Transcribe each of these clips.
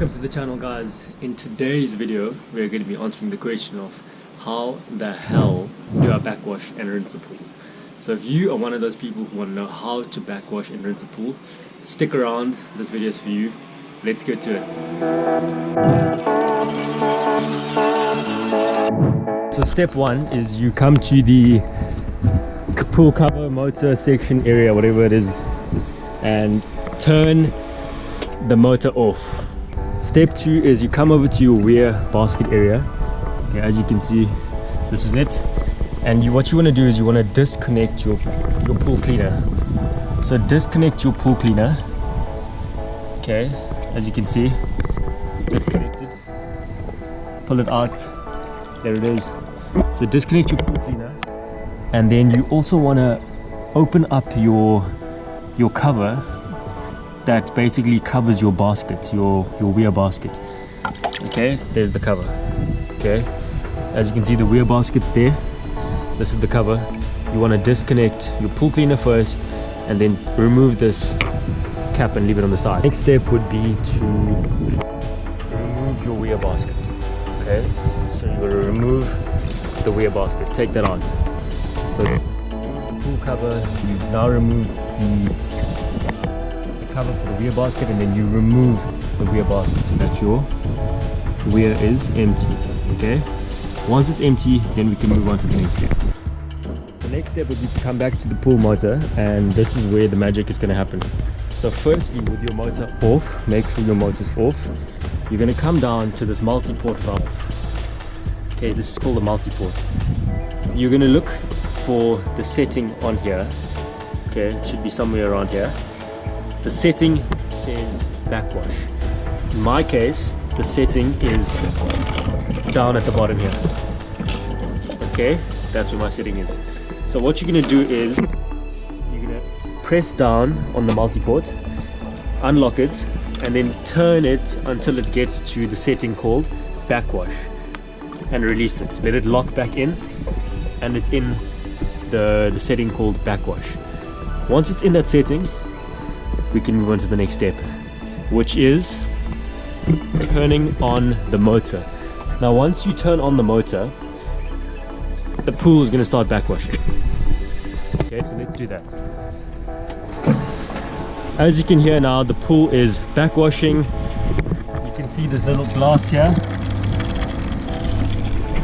Welcome to the channel, guys. In today's video we're going to be answering the question of how the hell do I backwash and rinse a pool. So if you are one of those people who want to know how to backwash and rinse a pool, stick around, this video is for you. Let's get to it. So step one is you come to the pool cover, motor section area, whatever it is, and turn the motor off. Step two is you come over to your weir basket area. Okay, as you can see, this is it. And what you want to do is you want to disconnect your pool cleaner. So disconnect your pool cleaner. Okay, as you can see, it's disconnected. Pull it out. There it is. So disconnect your pool cleaner, and then you also want to open up your cover that basically covers your basket, your weir basket. Okay, there's the cover. Okay, as you can see, the weir basket's there. This is the cover. You want to disconnect your pool cleaner first and then remove this cap and leave it on the side. Next step would be to remove your weir basket. Okay, so you're going to remove the weir basket, take that out. So the pool cover, you now remove the cover for the weir basket, and then you remove the weir basket so that your weir is empty. Okay, once it's empty, then we can move on to the next step. The next step would be to come back to the pool motor, and this is where the magic is going to happen. So firstly, with your motor off, make sure your motor's off. You're going to come down to this multi-port valve. Okay, this is called a multi-port. You're going to look for the setting on here. Okay, it should be somewhere around here. The setting says backwash. In my case, the setting is down at the bottom here. Okay, that's where my setting is. So what you're going to do is you're going to press down on the multi-port, unlock it, and then turn it until it gets to the setting called backwash, and release it. Let it lock back in, and it's in the setting called backwash. Once it's in that setting, we can move on to the next step, which is turning on the motor. Now once you turn on the motor, the pool is going to start backwashing. Okay, so let's do that. As you can hear now, the pool is backwashing. You can see this little glass here.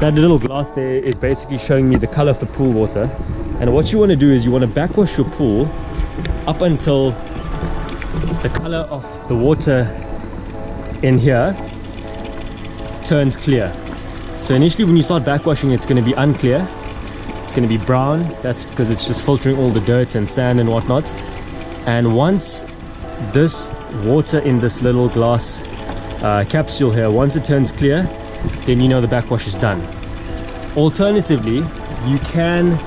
That little glass there is basically showing me the color of the pool water. And what you want to do is you want to backwash your pool up until the color of the water in here turns clear. So initially when you start backwashing, it's going to be unclear. It's going to be brown. That's because it's just filtering all the dirt and sand and whatnot. And once this water in this little glass capsule here, once it turns clear, then you know the backwash is done. Alternatively, you can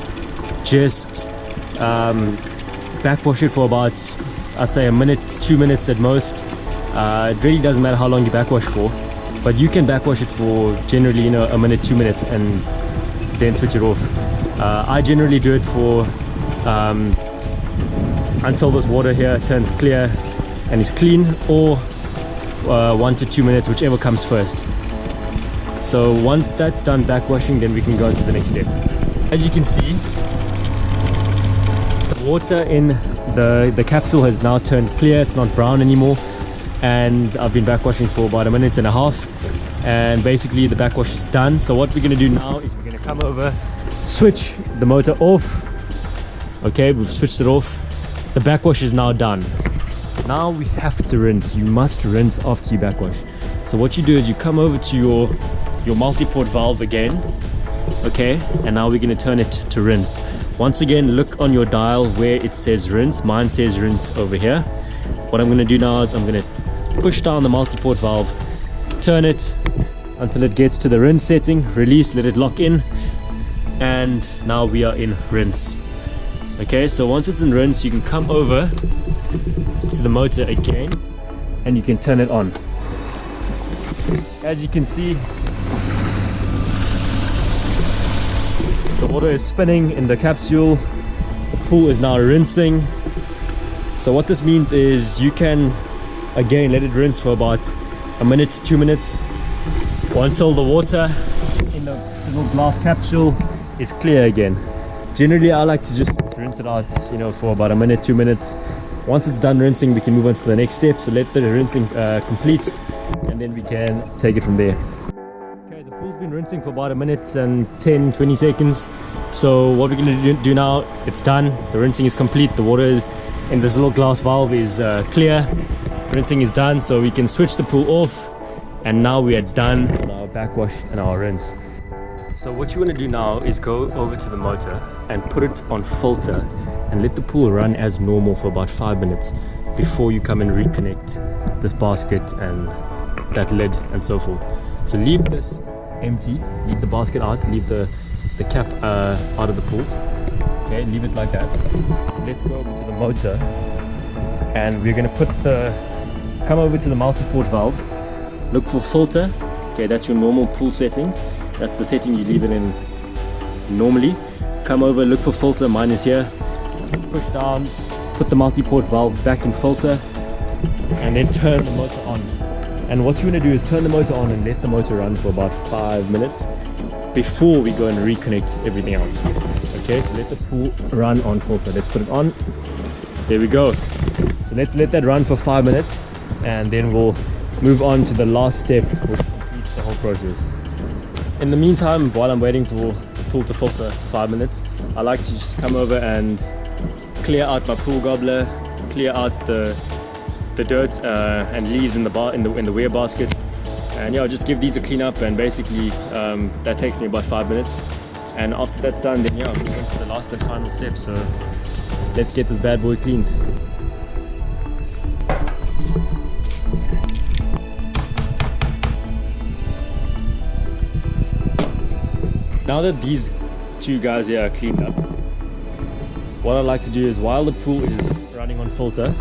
just backwash it for about, I'd say, a minute, 2 minutes at most. It really doesn't matter how long you backwash for, but you can backwash it for generally, a minute, 2 minutes, and then switch it off. I generally do it for until this water here turns clear and is clean, or 1 to 2 minutes, whichever comes first. So once that's done backwashing, then we can go on to the next step. As you can see, the water in the capsule has now turned clear. It's not brown anymore, and I've been backwashing for about a minute and a half, and basically the backwash is done. So what we're going to do now is we're going to come over, switch the motor off. Okay, we've switched it off. The backwash is now done. Now we have to rinse. You must rinse after you backwash. So what you do is you come over to your multi-port valve again. Okay, and now we're going to turn it to rinse. Once again, look on your dial where it says rinse. Mine says rinse over here. What I'm going to do now is I'm going to push down the multi-port valve, turn it until it gets to the rinse setting, release, let it lock in, and now we are in rinse. Okay, so once it's in rinse, you can come over to the motor again and you can turn it on. As you can see, the water is spinning in the capsule. The pool is now rinsing. So what this means is you can again let it rinse for about a minute to 2 minutes, or until the water in the little glass capsule is clear again. Generally I like to just rinse it out, you know, for about a minute, 2 minutes. Once it's done rinsing, we can move on to the next step. So let the rinsing complete, and then we can take it from there. Okay, the pool's been rinsing for about a minute and 10-20 seconds. So what we're going to do now, it's done, the rinsing is complete, the water in this little glass valve is clear, rinsing is done, so we can switch the pool off, and now we are done on our backwash and our rinse. So what you want to do now is go over to the motor and put it on filter and let the pool run as normal for about 5 minutes before you come and reconnect this basket and that lid and so forth. So leave this empty, leave the basket out, leave the cap out of the pool. Okay, leave it like that. Let's go over to the motor, and we're going to come over to the multi-port valve, look for filter. Okay, that's your normal pool setting, that's the setting you leave it in normally. Come over, look for filter, mine is here, push down, put the multi-port valve back in filter, and then turn the motor on. And what you want to do is turn the motor on and let the motor run for about 5 minutes before we go and reconnect everything else. Okay, so let the pool run on filter. Let's put it on. There we go. So let's let that run for 5 minutes, and then we'll move on to the last step, which completes the whole process. In the meantime, while I'm waiting for the pool to filter for 5 minutes, I like to just come over and clear out my pool gobbler, clear out the dirt and leaves in the weir basket, and yeah, I'll just give these a clean up, and basically that takes me about 5 minutes. And after that's done, then yeah, I'm going to the last and final step. So let's get this bad boy cleaned. Now that these two guys here are cleaned up, what I like to do is, while the pool is running on filter,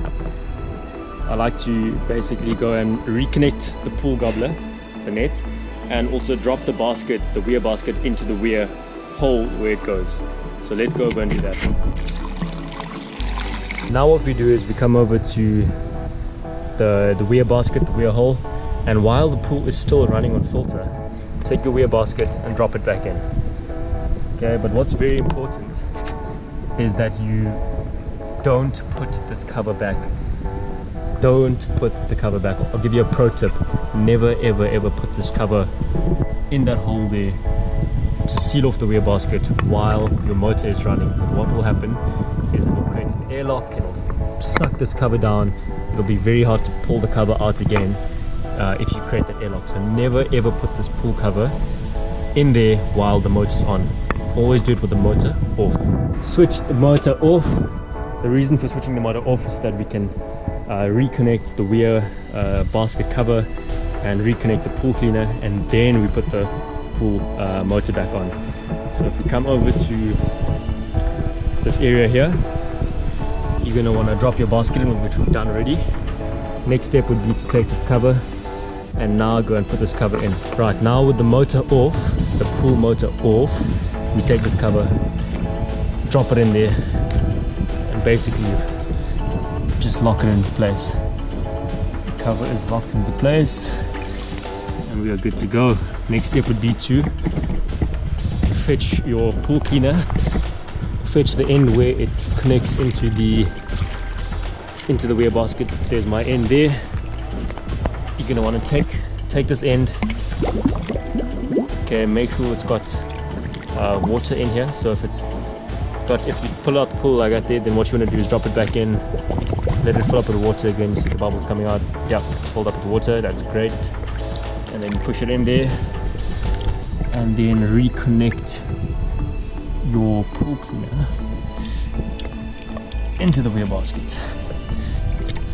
I like to basically go and reconnect the pool gobbler, the net, and also drop the basket, the weir basket, into the weir hole where it goes. So let's go over and do that. Now what we do is we come over to the weir basket, the weir hole, and while the pool is still running on filter, take your weir basket and drop it back in. Okay, but what's very important is that you don't put this cover back. Don't put the cover back. I'll give you a pro tip. Never ever ever put this cover in that hole there to seal off the weir basket while your motor is running, because what will happen is it will create an airlock, it'll suck this cover down, it'll be very hard to pull the cover out again if you create that airlock. So never ever put this pool cover in there while the motor's on. Always do it with the motor off. Switch the motor off. The reason for switching the motor off is so that we can reconnect the weir basket cover and reconnect the pool cleaner, and then we put the pool motor back on. So if we come over to this area here, you're going to want to drop your basket in, which we've done already. Next step would be to take this cover and now go and put this cover in. Right, now with the motor off, the pool motor off, we take this cover, drop it in there, and basically just lock it into place. The cover is locked into place and we are good to go. Next step would be to fetch your pool cleaner, fetch the end where it connects into the weir basket. There's my end there. You're going to want to take this end. Okay, make sure it's got water in here. So if you pull out the pool like that there, then what you want to do is drop it back in, let it fill up with water again. You see the bubbles coming out. Yeah, it's filled up with water. That's great. And then push it in there, and then reconnect your pool cleaner into the weir basket.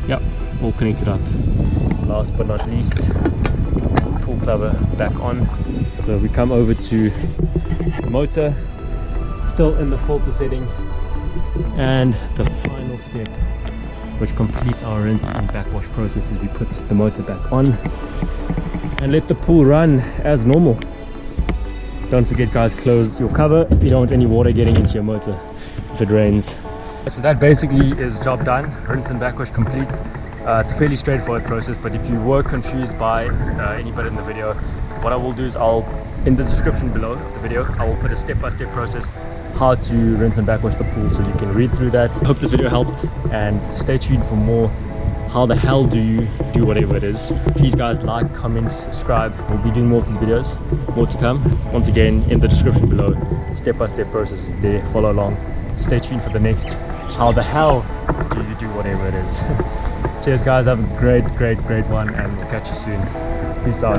Yep, all connected up. Last but not least, pool cover back on. So we come over to the motor, still in the filter setting, and the final step, which completes our rinse and backwash process, is we put the motor back on and let the pool run as normal. Don't forget, guys, close your cover. You don't want any water getting into your motor if it rains. So that basically is job done. Rinse and backwash complete. It's a fairly straightforward process, but if you were confused by any bit in the video, what I will do is in the description below of the video, I will put a step-by-step process how to rinse and backwash the pool, so you can read through that. I hope this video helped, and stay tuned for more. How the hell do you do whatever it is? Please guys, like, comment, subscribe. We'll be doing more of these videos, more to come. Once again, in the description below, step-by-step process is there. Follow along. Stay tuned for the next how the hell do you do whatever it is. Cheers guys, have a great one, and we'll catch you soon. Peace out.